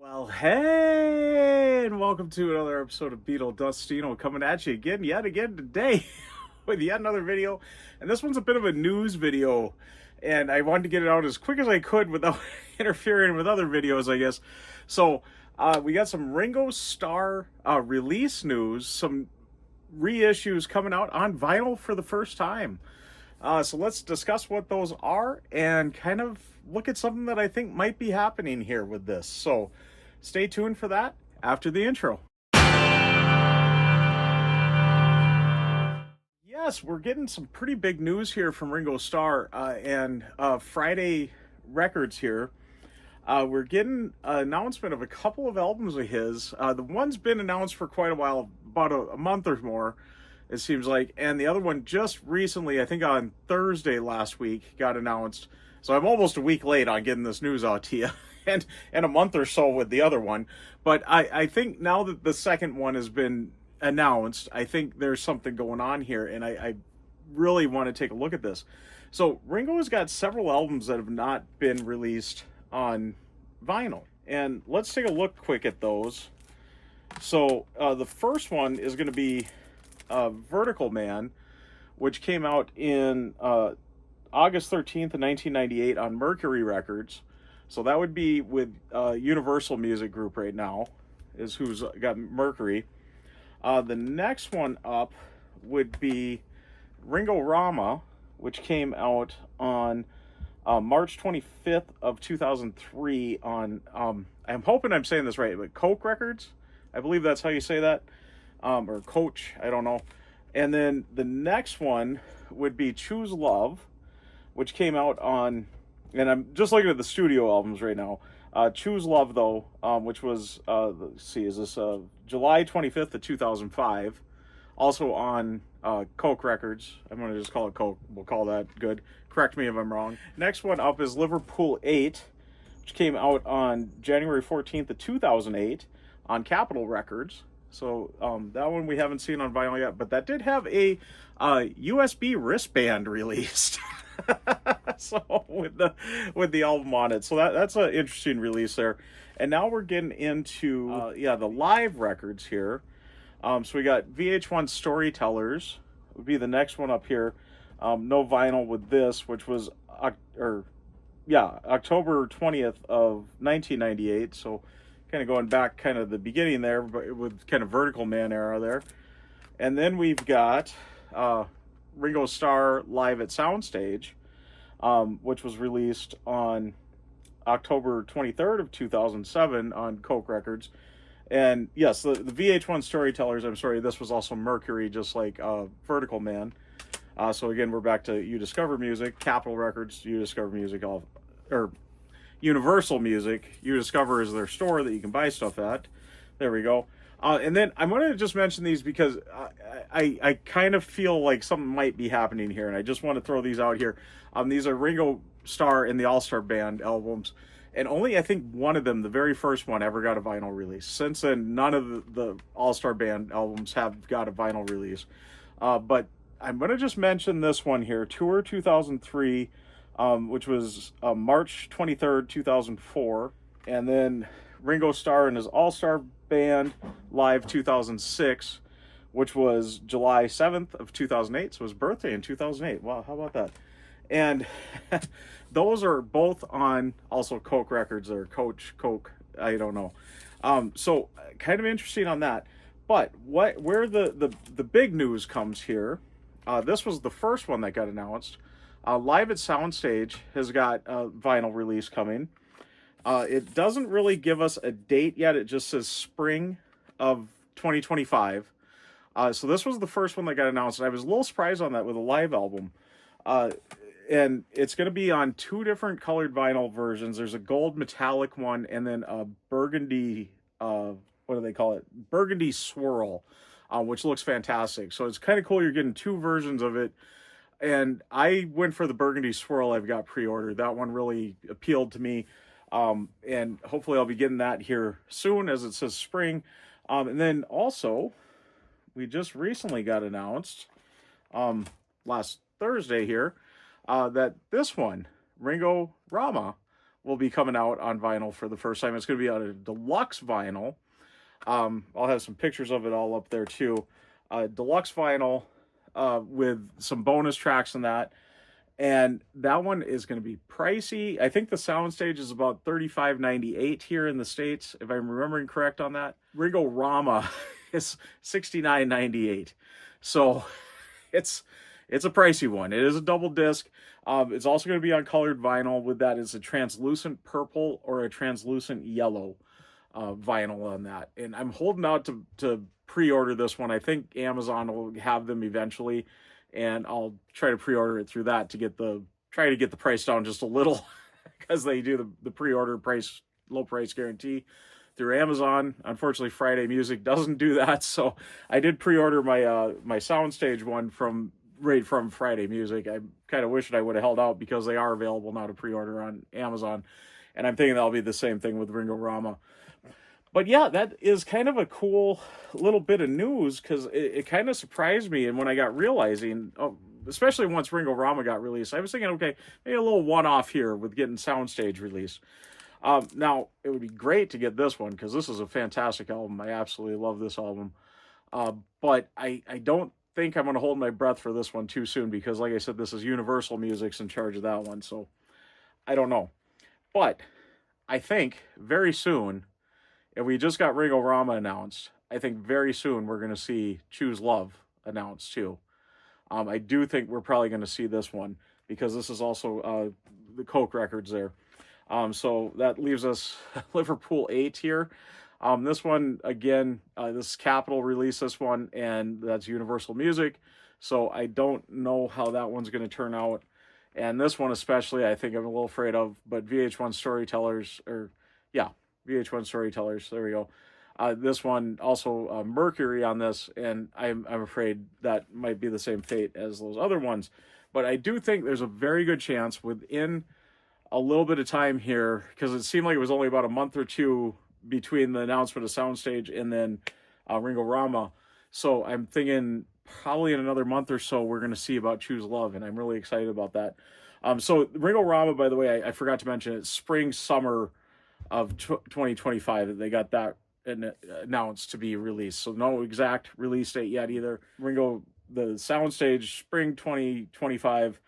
Well, hey, and welcome to another episode of Beatle Dustino coming at you yet again today with yet another video. And this one's a bit of a news video, and I wanted to get it out as quick as I could without interfering with other videos, I guess. So, we got some Ringo Starr release news, some reissues coming out on vinyl for the first time. So let's discuss what those are and kind of look at something that I think might be happening here with this. So stay tuned for that after the intro. Yes, we're getting some pretty big news here from Ringo Starr and Friday Records here. We're getting an announcement of a couple of albums of his. The one's been announced for quite a while, about a month or more, it seems like. And the other one just recently, I think on Thursday last week, got announced. So I'm almost a week late on getting this news out to you. And a month or so with the other one. But I think now that the second one has been announced, I think there's something going on here. And I really want to take a look at this. So Ringo has got several albums that have not been released on vinyl. And let's take a look quick at those. So the first one is going to be Vertical Man, which came out in August 13th of 1998 on Mercury Records. So that would be with Universal Music Group right now, is who's got Mercury. The next one up would be Ringo Rama, which came out on March 25th of 2003 on, I'm hoping I'm saying this right, but Koch Records. I believe that's how you say that. Or Coach, I don't know. And then the next one would be Choose Love, which came out on, and I'm just looking at the studio albums right now. Choose Love, though, which was, let's see, is this July 25th of 2005. Also on Koch Records. I'm going to just call it Koch. We'll call that good. Correct me if I'm wrong. Next one up is Liverpool 8, which came out on January 14th of 2008 on Capitol Records. So that one we haven't seen on vinyl yet, but that did have a USB wristband released. So with the album on it. So that's an interesting release there. And now we're getting into the live records here. So we got VH1 Storytellers would be the next one up here. No vinyl with this, which was October 20th of 1998. So kind of going back kind of the beginning there, but with kind of Vertical Man era there. And then we've got Ringo Starr live at Soundstage, which was released on October 23rd of 2007 on Koch Records. And yes, the VH1 Storytellers, I'm sorry, this was also Mercury, just like Vertical Man. So again, we're back to You Discover Music, Capitol Records, You Discover Music, or Universal Music. You Discover is their store that you can buy stuff at. There we go. And then I'm going to just mention these because I kind of feel like something might be happening here, and I just want to throw these out here. These are Ringo Starr and the All-Star Band albums. And only, I think, one of them, the very first one, ever got a vinyl release. Since then, none of the All-Star Band albums have got a vinyl release. But I'm going to just mention this one here, Tour 2003, which was March 23rd, 2004. And then Ringo Starr and his All-Star Band Live 2006, which was July 7th of 2008. So his birthday in 2008. Wow, how about that? And those are both on also Koch Records or Koch, I don't know. So kind of interesting on that. But where the big news comes here, this was the first one that got announced. Live at Soundstage has got a vinyl release coming. It doesn't really give us a date yet. It just says spring of 2025. So this was the first one that got announced. And I was a little surprised on that with a live album. And it's going to be on two different colored vinyl versions. There's a gold metallic one and then a burgundy, what do they call it? Burgundy swirl, which looks fantastic. So it's kind of cool. You're getting two versions of it. And I went for the burgundy swirl. I've got pre-ordered. That one really appealed to me. And hopefully I'll be getting that here soon, as it says spring. And then also, we just recently got announced last Thursday here, that this one, Ringo Rama, will be coming out on vinyl for the first time. It's going to be on a deluxe vinyl. I'll have some pictures of it all up there too. Deluxe vinyl with some bonus tracks in that. And that one is going to be pricey. I think the Soundstage is about $35.98 here in the States, if I'm remembering correct on that. Ringo Rama is $69.98. So it's a pricey one. It is a double disc. It's also going to be on colored vinyl. With that, it's a translucent purple or a translucent yellow vinyl on that. And I'm holding out to pre-order this one. I think Amazon will have them eventually, and I'll try to pre-order it through that to try to get the price down just a little, because they do the pre-order price, low price guarantee through Amazon. Unfortunately, Friday Music doesn't do that, so I did pre-order my Soundstage one right from Friday Music. I kind of wish I would have held out, because they are available now to pre-order on Amazon, and I'm thinking that'll be the same thing with Ringo Rama. But yeah, that is kind of a cool little bit of news, because it kind of surprised me. And when I got realizing, especially once Ringo Rama got released, I was thinking, okay, maybe a little one-off here with getting Soundstage released. Now, it would be great to get this one, because this is a fantastic album. I absolutely love this album. But I don't think I'm going to hold my breath for this one too soon, because like I said, this is Universal Music's in charge of that one. So I don't know. But I think very soon, if we just got Ringo Rama announced, I think very soon we're going to see Choose Love announced too. I do think we're probably going to see this one, because this is also the Koch Records there. So that leaves us Liverpool 8 here. This one, again, this is Capitol released this one, and that's Universal Music. So I don't know how that one's going to turn out. And this one especially, I think I'm a little afraid of, but VH1 Storytellers, VH1 Storytellers, there we go. This one also Mercury on this, and I'm afraid that might be the same fate as those other ones. But I do think there's a very good chance within a little bit of time here, because it seemed like it was only about a month or two between the announcement of Soundstage and then Ringo Rama. So I'm thinking probably in another month or so we're going to see about Choose Love, and I'm really excited about that. So Ringo Rama, by the way, I forgot to mention, it's spring, summer of 2025 that they got that announced to be released. So no exact release date yet either. Ringo, the Soundstage, spring 2025,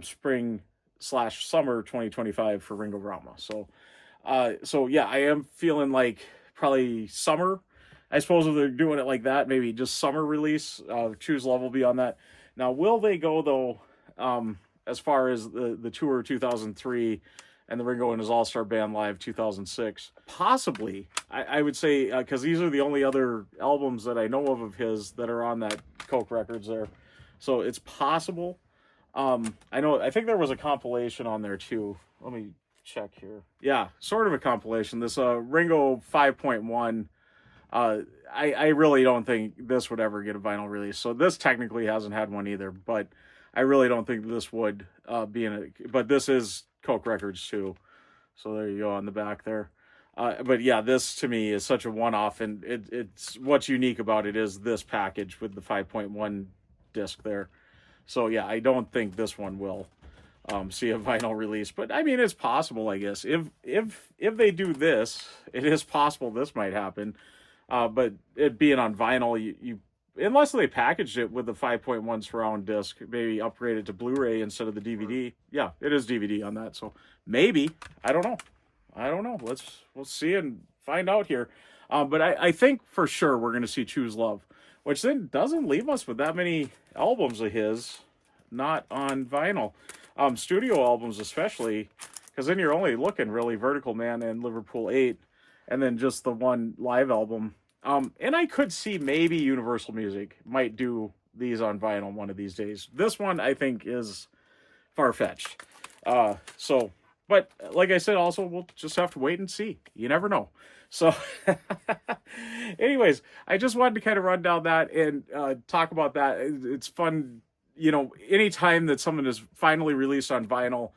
spring/summer 2025 for Ringo Rama. So yeah, I am feeling like probably summer. I suppose if they're doing it like that, maybe just summer release. Choose Love will be on that. Now, will they go though, as far as the tour 2003 and the Ringo and his All-Star Band Live 2006? Possibly. I would say, because these are the only other albums that I know of his that are on that Koch Records there. So it's possible. I think there was a compilation on there too. Let me check here. Yeah, sort of a compilation. This Ringo 5.1. I really don't think this would ever get a vinyl release. So this technically hasn't had one either, but I really don't think this would be in it. But this is Koch Records too. So there you go on the back there. But yeah, this to me is such a one-off, and it's what's unique about it is this package with the 5.1 disc there. So yeah, I don't think this one will see a vinyl release, but I mean, it's possible, I guess. If they do this, it is possible this might happen. But it being on vinyl, you unless they packaged it with the 5.1 surround disc, maybe upgrade it to Blu-ray instead of the DVD. Yeah, it is DVD on that, so maybe. I don't know. We'll see and find out here. But I think for sure we're going to see Choose Love, which then doesn't leave us with that many albums of his not on vinyl. Studio albums especially, because then you're only looking really Vertical Man and Liverpool 8, and then just the one live album. And I could see maybe Universal Music might do these on vinyl one of these days. This one I think is far-fetched. But like I said, also we'll just have to wait and see. You never know. So anyways, I just wanted to kind of run down that and talk about that. It's fun, anytime that something is finally released on vinyl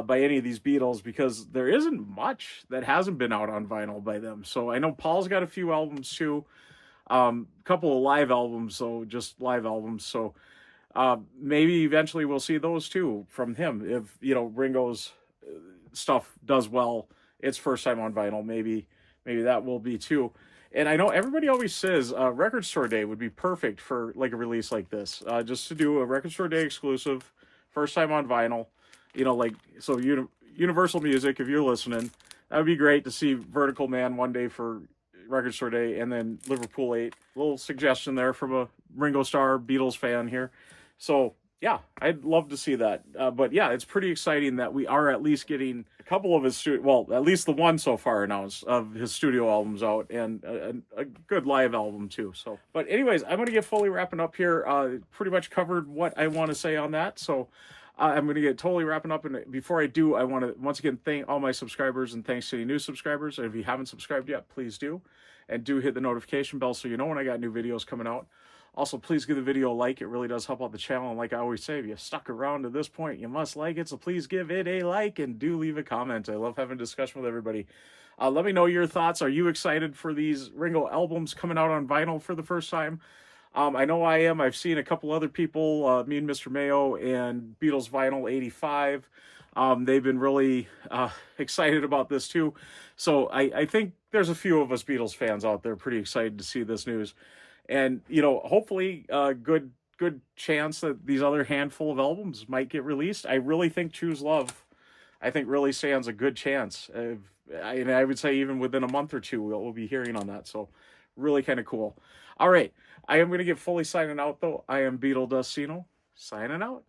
by any of these Beatles, because there isn't much that hasn't been out on vinyl by them. So I know Paul's got a few albums too, a couple of live albums, so just live albums. So maybe eventually we'll see those too from him. If Ringo's stuff does well its first time on vinyl, maybe that will be too. And I know everybody always says Record Store Day would be perfect for like a release like this, just to do a Record Store Day exclusive, first time on vinyl. You know, like, so Universal Music, if you're listening, that would be great to see Vertical Man one day for Record Store Day, and then Liverpool 8. Little suggestion there from a Ringo Starr Beatles fan here. So yeah, I'd love to see that. But yeah, it's pretty exciting that we are at least getting a couple of his at least the one so far announced of his studio albums out, and a good live album too. So, but anyways, I'm going to get fully wrapping up here. Pretty much covered what I want to say on that. So I'm going to get totally wrapping up. And before I do, I want to once again thank all my subscribers, and thanks to any new subscribers. And if you haven't subscribed yet, please do. And do hit the notification bell so you know when I got new videos coming out. Also, please give the video a like. It really does help out the channel. And like I always say, if you stuck around to this point, you must like it. So please give it a like and do leave a comment. I love having a discussion with everybody. Let me know your thoughts. Are you excited for these Ringo albums coming out on vinyl for the first time? I know I am. I've seen a couple other people, me and Mr. Mayo and Beatles Vinyl 85. They've been really excited about this too. So I think there's a few of us Beatles fans out there pretty excited to see this news. And, you know, hopefully good chance that these other handful of albums might get released. I really think Choose Love, I think really stands a good chance. And I would say even within a month or two, we'll be hearing on that. So really kind of cool. All right. I am going to get fully signing out, though. I am Beatle Dustino, signing out.